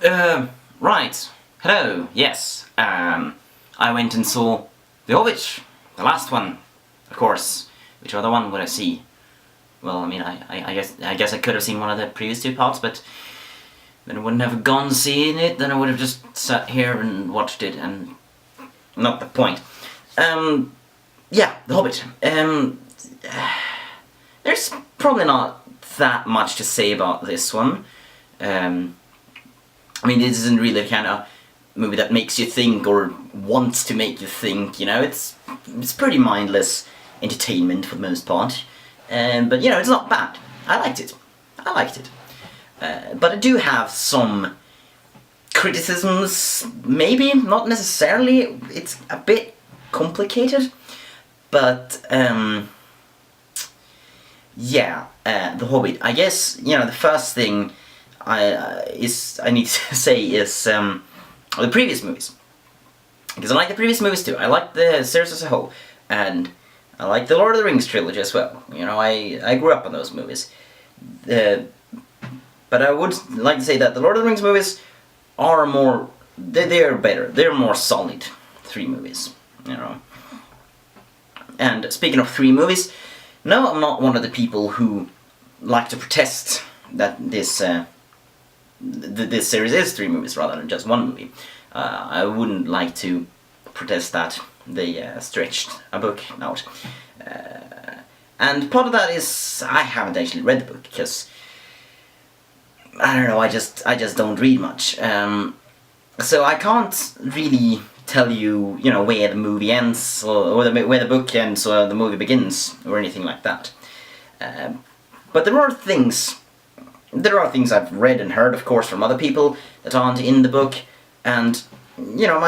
Right. Hello. Yes. I went and saw The Hobbit, the last one, of course. Which other one would I see? Well, I mean, I guess I could have seen one of the previous two parts, but then I wouldn't have gone seeing it. Then I would have just sat here and watched it, and not the point. Yeah, The Hobbit. There's probably not that much to say about this one. I mean, this isn't really the kind of movie that makes you think or wants to make you think, you know. It's pretty mindless entertainment for the most part. But, you know, it's not bad. I liked it. But I do have some criticisms, maybe, not necessarily. It's a bit complicated. But, yeah, The Hobbit. I guess, you know, the first thing I need to say is the previous movies, because I like the previous movies too. I like the series as a whole, and I like the Lord of the Rings trilogy as well. You know, I grew up on those movies, but I would like to say that the Lord of the Rings movies are more, they're better. They're more solid 3 movies. You know. And speaking of 3 movies, no, I'm not one of the people who like to protest that this series is 3 movies rather than just 1 movie. I wouldn't like to protest that they stretched a book out. And part of that is I haven't actually read the book, because I don't know, I just don't read much. So I can't really tell you, you know, where the movie ends, or where the book ends, or the movie begins, or anything like that. But there are things I've read and heard, of course, from other people that aren't in the book, and, you know,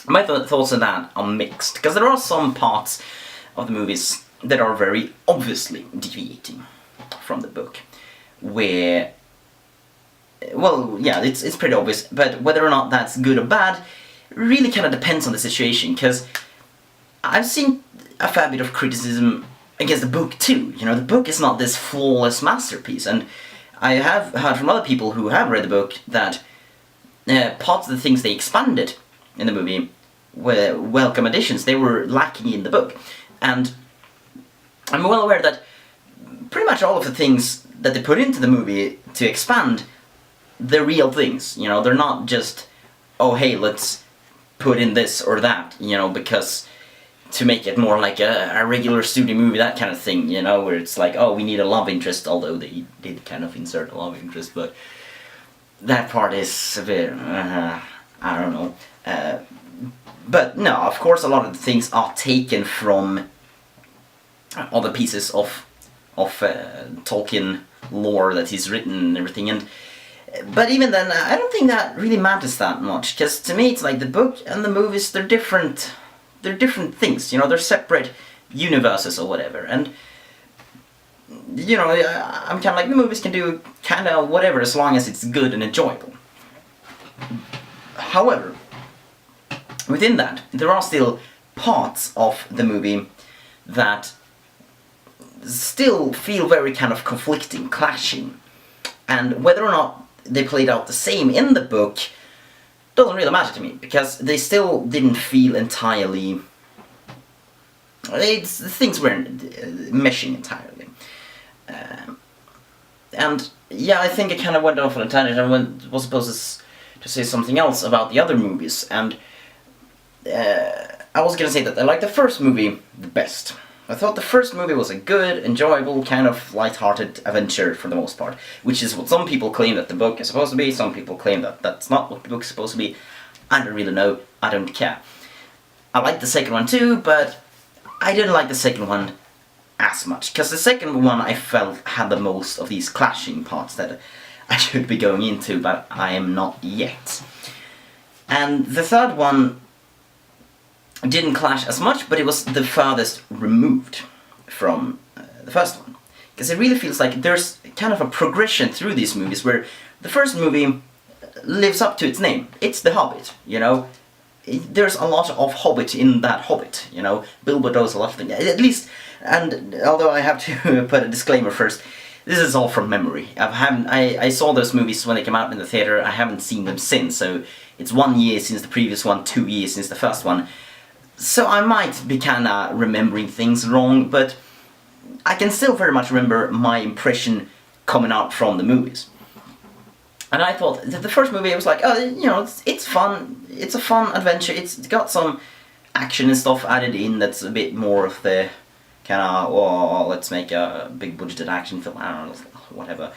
my thoughts on that are mixed, because there are some parts of the movies that are very obviously deviating from the book, where, well, yeah, it's pretty obvious, but whether or not that's good or bad really kind of depends on the situation, because I've seen a fair bit of criticism against the book too. You know, the book is not this flawless masterpiece, and I have heard from other people who have read the book that parts of the things they expanded in the movie were welcome additions. They were lacking in the book, and I'm well aware that pretty much all of the things that they put into the movie to expand, they're real things. You know, they're not just, oh hey, let's put in this or that, you know, because to make it more like a regular studio movie, that kind of thing, you know, where it's like, oh, we need a love interest, although they did kind of insert a love interest, but that part is a bit, I don't know. But no, of course a lot of the things are taken from other pieces of Tolkien lore that he's written and everything, but even then, I don't think that really matters that much, because to me it's like the book and the movies, they're different things, you know, they're separate universes or whatever, and, you know, I'm kind of like, the movies can do kind of whatever as long as it's good and enjoyable. However, within that, there are still parts of the movie that still feel very kind of conflicting, clashing, and whether or not they played out the same in the book doesn't really matter to me, because they still didn't feel entirely, things weren't meshing entirely. And yeah, I think I kind of went off on a tangent. I was supposed to say something else about the other movies, and I was gonna say that I liked the first movie the best. I thought the first movie was a good, enjoyable, kind of light-hearted adventure for the most part, which is what some people claim that the book is supposed to be. Some people claim that that's not what the book is supposed to be. I don't really know. I don't care. I liked the second one too, but I didn't like the second one as much, because the second one I felt had the most of these clashing parts that I should be going into, but I am not yet. And the third one didn't clash as much, but it was the farthest removed from the first one, because it really feels like there's kind of a progression through these movies, where the first movie lives up to its name. It's The Hobbit, you know. There's a lot of Hobbit in that Hobbit, you know. Bilbo does a lot of things, at least, and although I have to put a disclaimer first, this is all from memory. I saw those movies when they came out in the theater. I haven't seen them since, so it's 1 year since the previous one, 2 years since the first one. So I might be kinda remembering things wrong, but I can still very much remember my impression coming out from the movies. And I thought that the first movie, I was like, oh, you know, it's fun. It's a fun adventure. It's got some action and stuff added in that's a bit more of the kind of, oh, let's make a big budgeted action film. I don't know, whatever.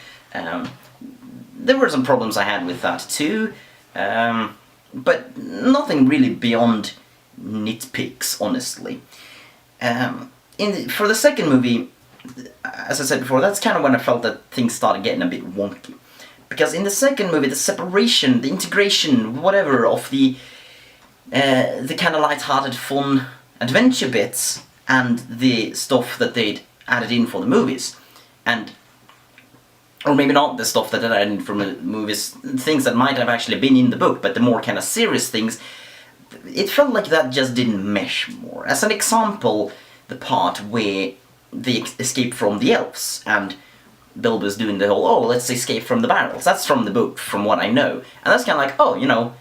There were some problems I had with that too, but nothing really beyond nitpicks, honestly. For the second movie, as I said before, that's kind of when I felt that things started getting a bit wonky. Because in the second movie, the separation, the integration, whatever, of the kind of light-hearted, fun adventure bits and the stuff that they'd added in for the movies, or maybe not the stuff that they'd added in from the movies, things that might have actually been in the book, but the more kind of serious things, it felt like that just didn't mesh more. As an example, the part where they escape from the elves, and Bilbo's doing the whole, oh, let's escape from the barrels. That's from the book, from what I know. And that's kind of like, oh, you know,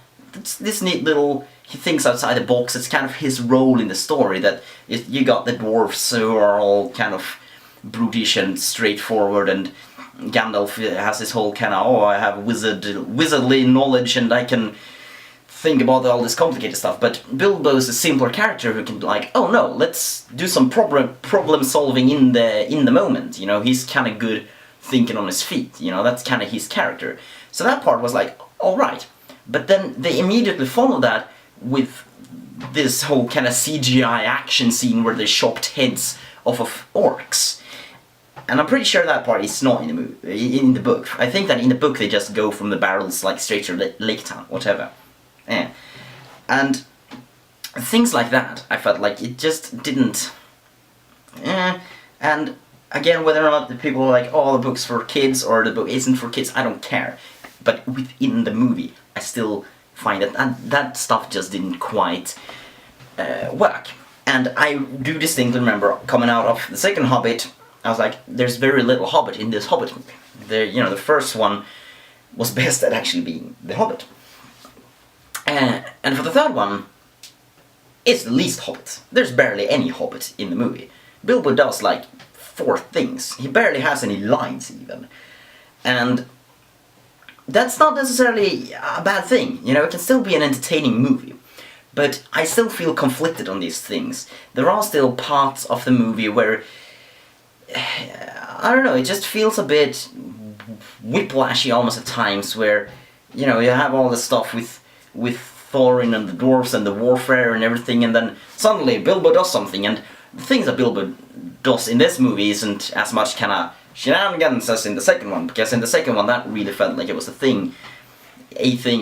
this neat little, he thinks outside the box. It's kind of his role in the story, that you got the dwarves who are all kind of brutish and straightforward, and Gandalf has this whole kind of, oh, I have wizardly knowledge and I can think about all this complicated stuff. But Bilbo's a simpler character who can, like, oh no, let's do some problem solving in the moment. You know, he's kind of good thinking on his feet. You know, that's kind of his character. So that part was like, all right. But then they immediately follow that with this whole kind of CGI action scene where they chopped heads off of orcs. And I'm pretty sure that part is not in the movie, in the book. I think that in the book they just go from the barrels like straight to Lake Town, whatever. Yeah. And things like that, I felt like it just didn't. And again, whether or not the people are like, oh, the book's for kids or the book isn't for kids, I don't care. But within the movie, I still find that stuff just didn't quite work. And I do distinctly remember coming out of the second Hobbit, I was like, there's very little Hobbit in this Hobbit movie. The first one was best at actually being the Hobbit. And for the third one, it's the least Hobbit. There's barely any Hobbit in the movie. Bilbo does like 4 things. He barely has any lines even. And that's not necessarily a bad thing. You know, it can still be an entertaining movie. But I still feel conflicted on these things. There are still parts of the movie where, I don't know, it just feels a bit whiplashy almost at times, where, you know, you have all the stuff with Thorin and the dwarves and the warfare and everything, and then suddenly Bilbo does something, and the things that Bilbo does in this movie isn't as much kind of shenanigans as in the second one, because in the second one that really felt like it was a thing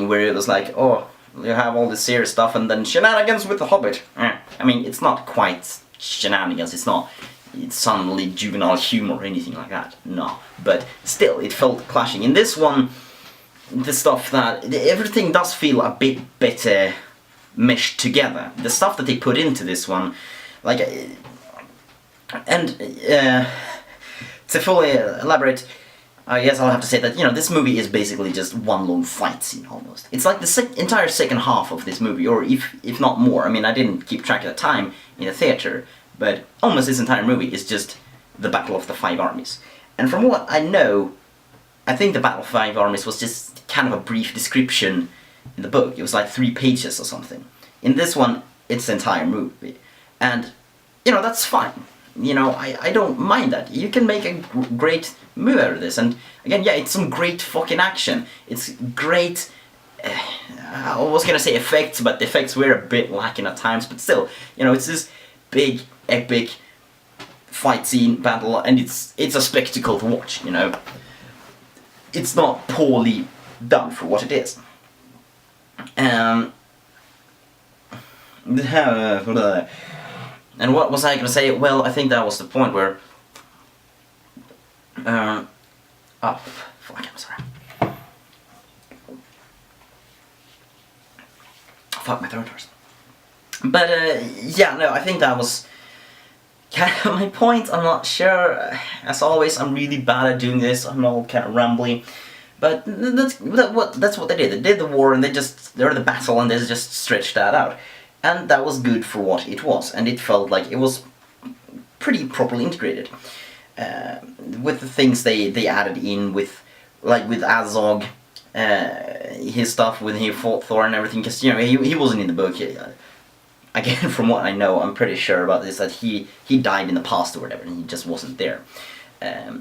where it was like, oh, you have all this serious stuff and then shenanigans with the Hobbit. I mean, it's not quite shenanigans, it's suddenly juvenile humor or anything like that, no. But still, it felt clashing. In this one, the stuff that, everything does feel a bit better meshed together. The stuff that they put into this one, like, and to fully elaborate, I guess I'll have to say that, you know, this movie is basically just one long fight scene almost. It's like the entire second half of this movie, or if not more. I mean, I didn't keep track of the time in the theater, but almost this entire movie is just the Battle of the Five Armies. And from what I know, I think the Battle of the Five Armies was just kind of a brief description in the book. It was like 3 pages or something. In this one, it's the entire movie. And, you know, that's fine. You know, I don't mind that. You can make a great movie out of this. And again, yeah, it's some great fucking action. It's great, I was gonna say effects, but the effects were a bit lacking at times. But still, you know, it's this big, epic fight scene, battle, and it's a spectacle to watch, you know. It's not poorly done for what it is. And what was I gonna say? Well, I think that was the point where... oh, fuck, I'm sorry. Fuck, my throat hurts. But, yeah, no, I think that was my point, I'm not sure. As always, I'm really bad at doing this. I'm all kind of rambly. But that's what they did. They did the war, and they're the battle, and they just stretched that out. And that was good for what it was, and it felt like it was pretty properly integrated. With the things they added in, with Azog, his stuff when he fought Thor and everything, because he wasn't in the book. Again, from what I know, I'm pretty sure about this, that he died in the past or whatever, and he just wasn't there.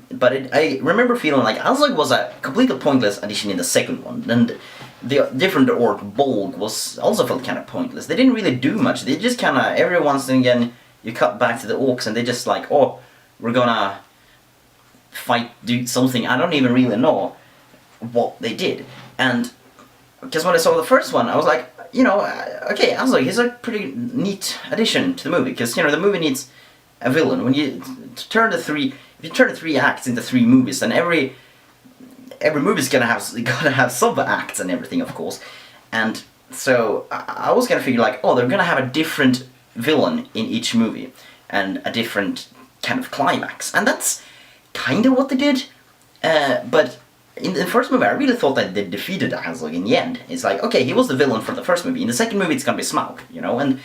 But I remember feeling like Azog was a completely pointless addition in the second one, and the different orc Bolg was also felt kind of pointless. They didn't really do much. They just kind of, every once and again, you cut back to the orcs, and they just like, oh, we're gonna fight, do something. I don't even really know what they did. And because when I saw the first one, I was like, okay, Azog, he's a pretty neat addition to the movie, because the movie needs a villain. When you turn the three acts into 3 movies, then every movie's gotta have sub-acts and everything, of course. And so I was gonna figure like, oh, they're gonna have a different villain in each movie and a different kind of climax, and that's kind of what they did. But in the first movie, I really thought that they defeated Azog in the end. It's like, okay, he was the villain for the first movie. In the second movie, it's gonna be Smaug, and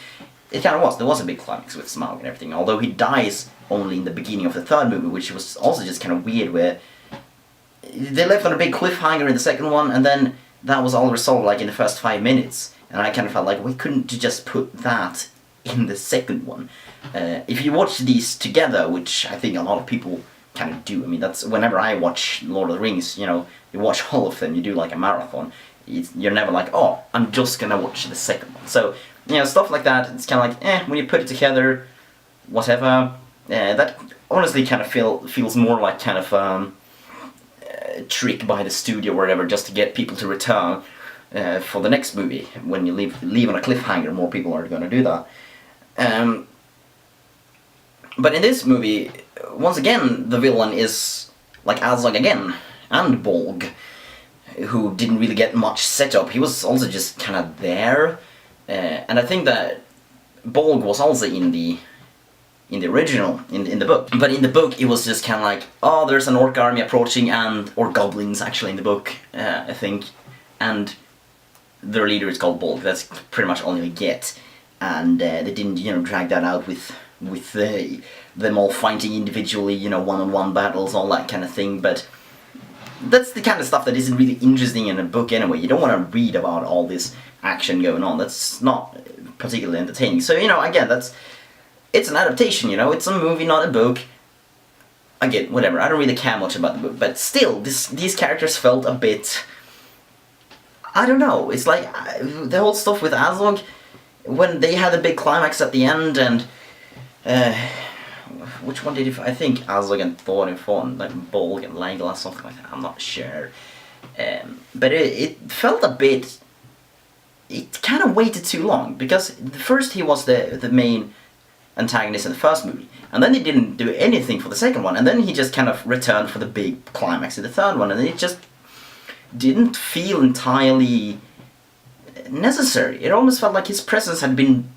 it kind of was. There was a big climax with Smaug and everything, although he dies only in the beginning of the third movie, which was also just kind of weird, where they left on a big cliffhanger in the second one, and then that was all resolved like in the first 5 minutes. And I kind of felt like, we couldn't just put that in the second one. If you watch these together, which I think a lot of people kind of do. I mean, that's whenever I watch Lord of the Rings, you watch all of them, you do like a marathon. You're never like, oh, I'm just gonna watch the second one. So, stuff like that, it's kind of like, when you put it together, whatever. That honestly kind of feels more like kind of a trick by the studio or whatever, just to get people to return for the next movie. When you leave on a cliffhanger, more people are gonna do that. But in this movie, once again, the villain is like Azog again, and Bolg, who didn't really get much setup. He was also just kind of there, and I think that Bolg was also in the original, in the book. But in the book, it was just kind of like, oh, there's an orc army approaching, or goblins actually in the book, I think, and their leader is called Bolg. That's pretty much all you get, and they didn't, drag that out with them all fighting individually, one-on-one battles, all that kind of thing. But that's the kind of stuff that isn't really interesting in a book anyway. You don't want to read about all this action going on. That's not particularly entertaining. So, again, it's an adaptation, it's a movie, not a book. Again, whatever, I don't really care much about the book, but still, these characters felt a bit, I don't know, it's like, the whole stuff with Azog, when they had a big climax at the end, and which one did he? I think Azog and Thor and Fawn, like Bolg and Legolas, something like that. I'm not sure. But it felt a bit. It kind of waited too long, because first he was the main antagonist in the first movie, and then he didn't do anything for the second one, and then he just kind of returned for the big climax in the third one, and it just didn't feel entirely necessary. It almost felt like his presence had been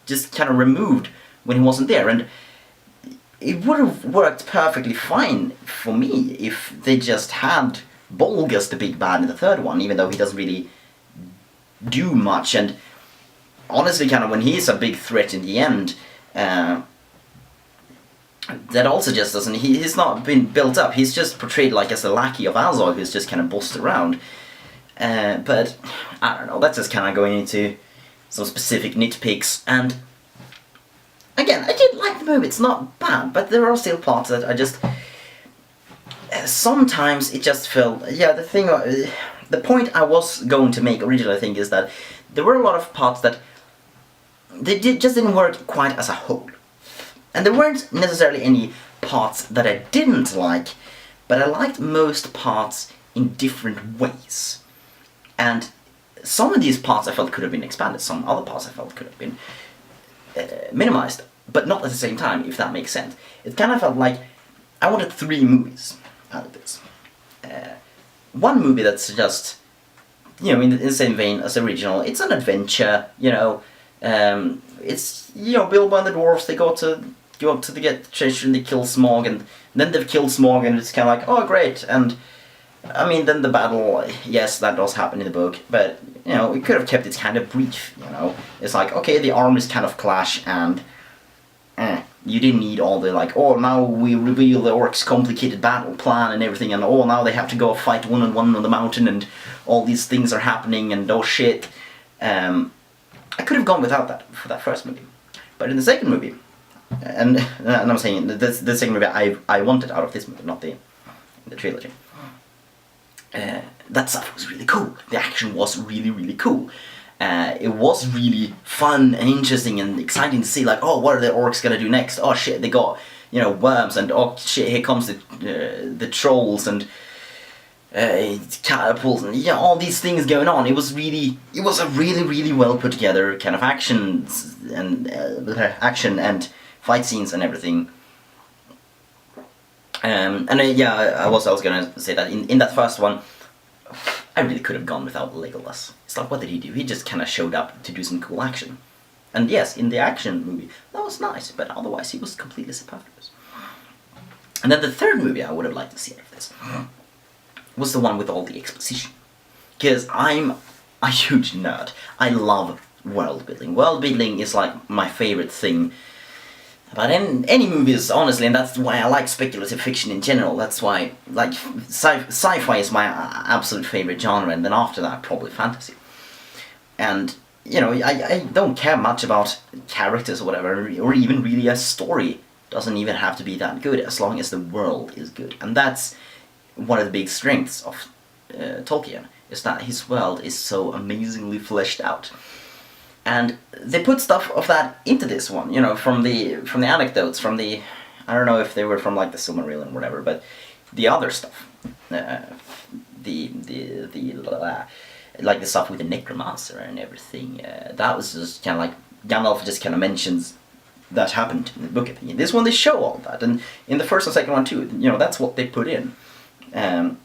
just kind of removed when he wasn't there, and it would have worked perfectly fine for me if they just had Bolg as the big bad in the third one, even though he doesn't really do much. And honestly, kind of when he's a big threat in the end, that also just doesn't, he's not been built up. He's just portrayed like as the lackey of Azog, who's just kind of bossed around. But I don't know, that's just kind of going into some specific nitpicks. And again, I did like the movie, it's not bad, but there are still parts that I just, sometimes it just felt, the point I was going to make originally, I think, is that there were a lot of parts that just didn't work quite as a whole. And there weren't necessarily any parts that I didn't like, but I liked most parts in different ways. And some of these parts I felt could have been expanded, some other parts I felt could have been minimized, but not at the same time, if that makes sense. It kind of felt like I wanted 3 movies out of this. One movie that's just, in the same vein as the original. It's an adventure, it's, Bilbo and the dwarves, they go to go up to get the treasure and they kill Smaug, and then they've killed Smaug, and it's kind of like, oh great, and I mean, then the battle, yes, that does happen in the book, but, you know, it could have kept it kind of brief, you know. It's like, okay, the armies kind of clash, and you didn't need all the, like, oh, now we reveal the orcs' complicated battle plan and everything, and oh, now they have to go fight one-on-one on the mountain, and all these things are happening, and oh shit. I could have gone without that for that first movie. But in the second movie, and I'm saying, the second movie I wanted out of this movie, not the trilogy. That stuff was really cool. The action was really, really cool. It was really fun and interesting and exciting to see, like, oh, what are the orcs gonna do next? Oh shit, they got, you know, worms, and oh shit, here comes the trolls, and catapults, and yeah, all these things going on. It was a really, really well put together kind of action and fight scenes and everything. Yeah, I was gonna say that in that first one, I really could have gone without Legolas. It's like, what did he do? He just kind of showed up to do some cool action. And yes, in the action movie, that was nice, but otherwise he was completely superfluous. And then the third movie I would have liked to see out of this was the one with all the exposition. Because I'm a huge nerd. I love world building. World building is like my favorite thing about any movies, honestly, and that's why I like speculative fiction in general. That's why, like, sci-fi is my absolute favorite genre, and then after that, probably fantasy. And, you know, I don't care much about characters or whatever, or even really a story. Doesn't even have to be that good, as long as the world is good. And that's one of the big strengths of Tolkien, is that his world is so amazingly fleshed out. And they put stuff of that into this one, you know, from the anecdotes, from the, I don't know if they were from like the Silmarillion or whatever, but the other stuff, like the stuff with the necromancer and everything, that was just kind of like, Gandalf just kind of mentions that happened in the book. In this one they show all that, and in the first and second one too, you know, that's what they put in. And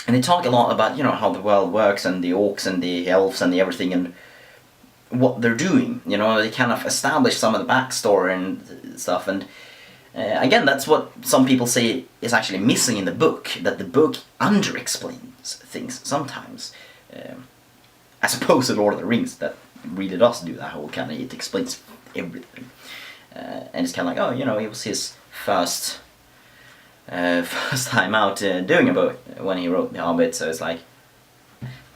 they talk a lot about, you know, how the world works, and the orcs and the elves and the everything, and what they're doing. You know, they kind of establish some of the backstory and stuff, and again, that's what some people say is actually missing in the book, that the book under-explains things sometimes, as opposed to Lord of the Rings, that really does do that whole kind of, it explains everything, and it's kind of like, oh, you know, it was his first time out doing a book when he wrote The Hobbit, so it's like,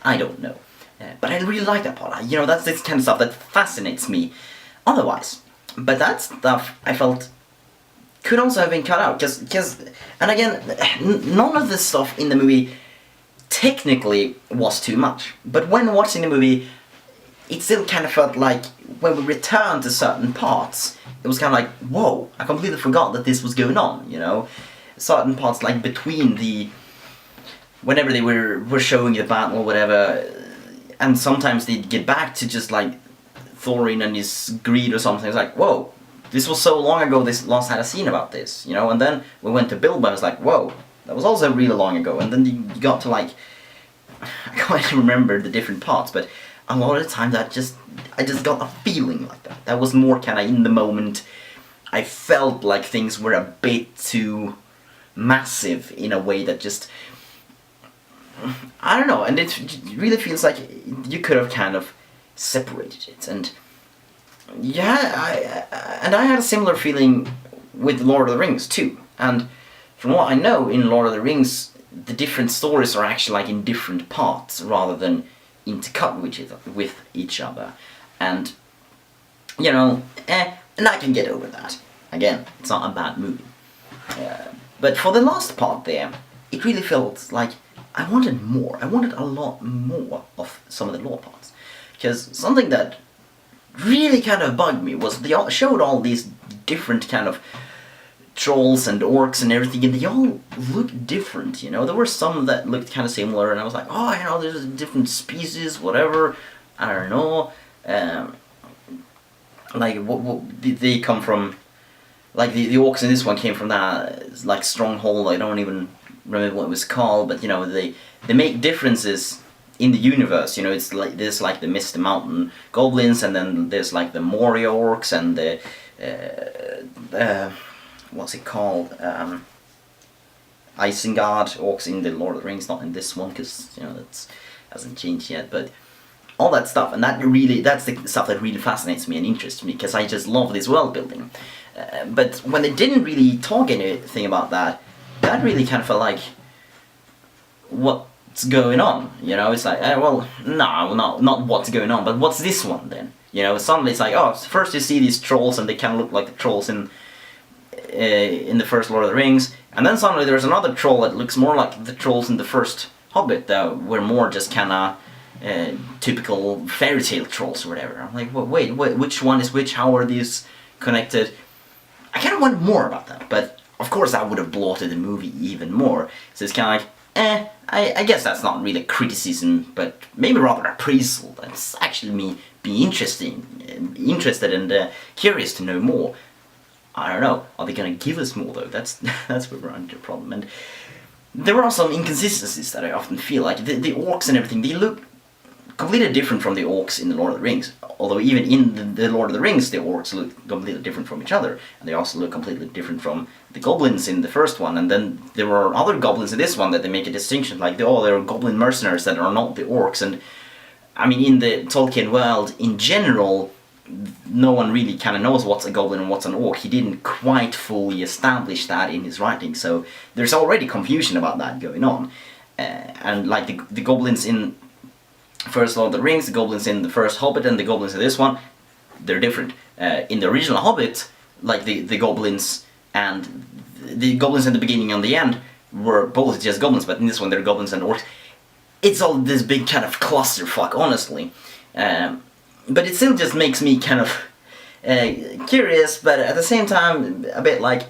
I don't know. But I really like that part. You know, that's this kind of stuff that fascinates me otherwise. But that stuff, I felt, could also have been cut out. Because, and again, none of the stuff in the movie technically was too much. But when watching the movie, it still kind of felt like, when we returned to certain parts, it was kind of like, whoa, I completely forgot that this was going on, you know? Certain parts, like between the, whenever they were showing the battle or whatever, and sometimes they'd get back to just like Thorin and his greed or something. It's like, whoa, this was so long ago, this last had a scene about this, you know? And then we went to Bilbo, and it's like, whoa, that was also really long ago. And then you got to like, I can't remember the different parts, but a lot of the time I just got a feeling like that. That was more kind of in the moment. I felt like things were a bit too massive in a way that just, I don't know, and it really feels like you could have kind of separated it. And yeah, I had a similar feeling with Lord of the Rings too. And from what I know, in Lord of the Rings, the different stories are actually like in different parts rather than intercut with each other. And, you know, and I can get over that. Again, it's not a bad movie. But for the last part there, it really felt like I wanted more. I wanted a lot more of some of the lore parts. Because something that really kind of bugged me was they all showed all these different kind of trolls and orcs and everything, and they all looked different, you know? There were some that looked kind of similar, and I was like, oh, you know, there's different species, whatever, I don't know. Like, they come from, like, the orcs in this one came from that, like, stronghold, I don't even remember what it was called, but, you know, they make differences in the universe, you know. It's like, there's like the Mist Mountain goblins, and then there's like the Moria orcs, and the what's it called? Isengard orcs in the Lord of the Rings, not in this one because that hasn't changed yet, but all that stuff, and that's the stuff that really fascinates me and interests me because I just love this world building. But when they didn't really talk anything about that, that really kind of felt like, what's going on? It's like, well, no, not what's going on, but what's this one then? Suddenly it's like, oh, first you see these trolls and they kind of look like the trolls in the first Lord of the Rings, and then suddenly there's another troll that looks more like the trolls in the first Hobbit that were more just kind of typical fairy tale trolls or whatever. I'm like, well, wait, which one is which? How are these connected? I kind of want more about that, but of course that would have bloated the movie even more. So it's kind of like, I guess that's not really criticism, but maybe rather appraisal. That's actually me being interested and curious to know more. I don't know. Are they gonna give us more though? That's where we're under the problem. And there are some inconsistencies that I often feel like the orcs and everything. They look completely different from the orcs in the Lord of the Rings. Although even in the Lord of the Rings, the orcs look completely different from each other, and they also look completely different from the goblins in the first one. And then there are other goblins in this one that they make a distinction, like they're goblin mercenaries that are not the orcs. And I mean, in the Tolkien world in general, no one really kind of knows what's a goblin and what's an orc. He didn't quite fully establish that in his writing, so there's already confusion about that going on. And like the goblins in first Lord of the Rings, the goblins in the first Hobbit, and the goblins in this one, they're different. In the original Hobbit, like the goblins and the goblins in the beginning and the end were both just goblins, but in this one they're goblins and orcs. It's all this big kind of clusterfuck, honestly. But it still just makes me kind of curious, but at the same time a bit like,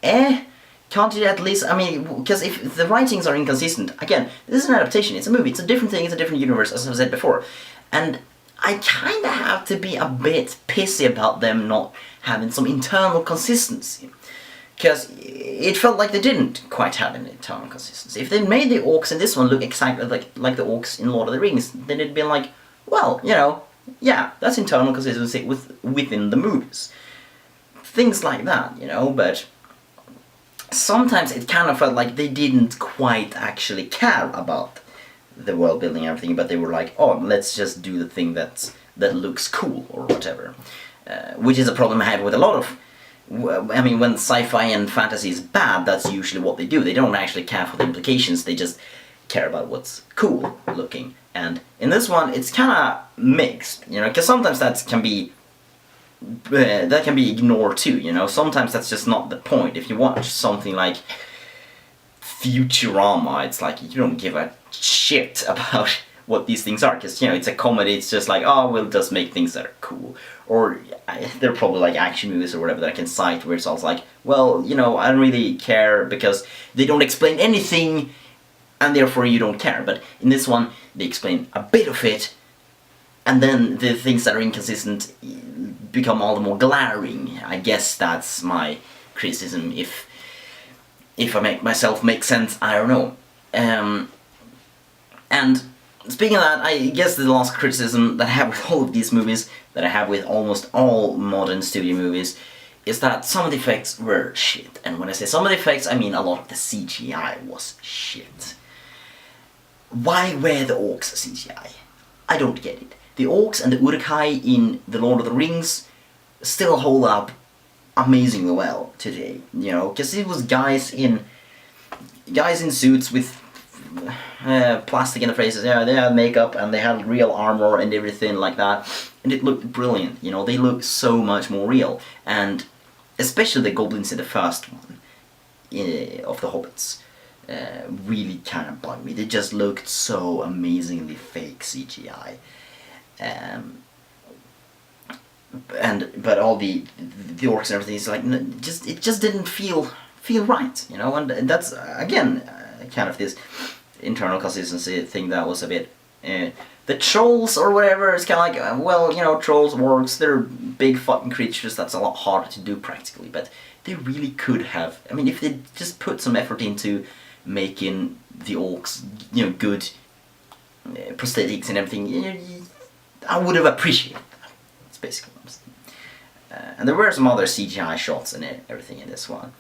can't you at least, I mean, because if the writings are inconsistent, again, this is an adaptation, it's a movie, it's a different thing, it's a different universe, as I've said before. And I kind of have to be a bit pissy about them not having some internal consistency. Because it felt like they didn't quite have an internal consistency. If they made the orcs in this one look exactly like the orcs in Lord of the Rings, then it'd been like, well, yeah, that's internal consistency within the movies. Things like that, but sometimes it kind of felt like they didn't quite actually care about the world building and everything, but they were like, oh, let's just do the thing that looks cool or whatever. Which is a problem I have with a lot of, I mean, when sci-fi and fantasy is bad, that's usually what they do. They don't actually care for the implications, they just care about what's cool looking. And in this one, it's kind of mixed, because sometimes that can be ignored too, Sometimes that's just not the point. If you watch something like Futurama, it's like you don't give a shit about what these things are, because it's a comedy. It's just like, oh, we'll just make things that are cool. Or they're probably like action movies or whatever that I can cite where it's also like, well, I don't really care because they don't explain anything, and therefore you don't care. But in this one, they explain a bit of it, and then the things that are inconsistent become all the more glaring. I guess that's my criticism. If I make myself make sense, I don't know. And speaking of that, I guess the last criticism that I have with all of these movies, that I have with almost all modern studio movies, is that some of the effects were shit. And when I say some of the effects, I mean a lot of the CGI was shit. Why were the orcs CGI? I don't get it. The orcs and the Uruk-hai in The Lord of the Rings still hold up amazingly well today, because it was guys in suits with plastic in the faces. Yeah, they had makeup and they had real armor and everything like that, and it looked brilliant. They looked so much more real, and especially the goblins in the first one of the Hobbits really kind of bugged me. They just looked so amazingly fake CGI. But all the orcs and everything is like, it just didn't feel right, and that's again kind of this internal consistency thing that was a bit. The trolls or whatever, it's kind of like, well, trolls, orcs, they're big fucking creatures. That's a lot harder to do practically, but they really could have. I mean, if they just put some effort into making the orcs, good prosthetics and everything, I would have appreciated that. That's basically what I'm saying. And there were some other CGI shots and everything in this one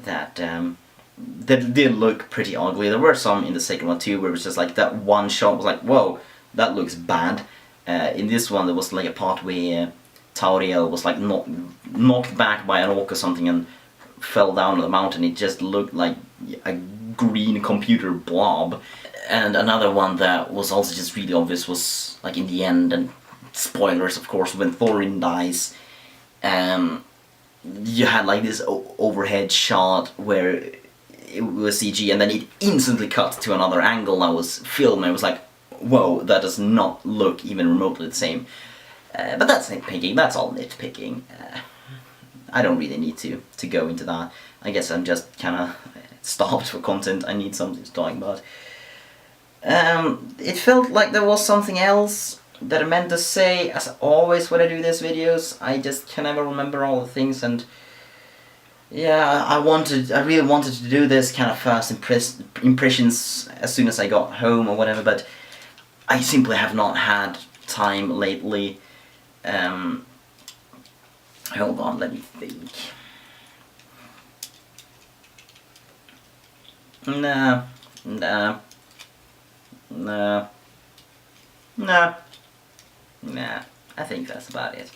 that that did look pretty ugly. There were some in the second one too, where it was just like that one shot was like, whoa, that looks bad. In this one, there was like a part where Tauriel was like knocked back by an orc or something and fell down the mountain. It just looked like a green computer blob. And another one that was also just really obvious was like in the end, and spoilers of course, when Thorin dies, you had like this overhead shot where it was CG and then it instantly cut to another angle that was film, and it was like, whoa, that does not look even remotely the same. But that's nitpicking, that's all nitpicking. I don't really need to go into that. I guess I'm just kinda stopped for content, I need something to talk about. It felt like there was something else that I meant to say. As always when I do these videos, I just can never remember all the things, and yeah, I really wanted to do this kind of first impressions as soon as I got home or whatever, but I simply have not had time lately. Hold on, let me think. Nah, I think that's about it.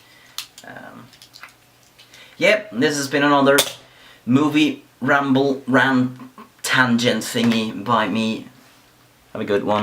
Yep, this has been another movie ramble, rant, tangent thingy by me. Have a good one.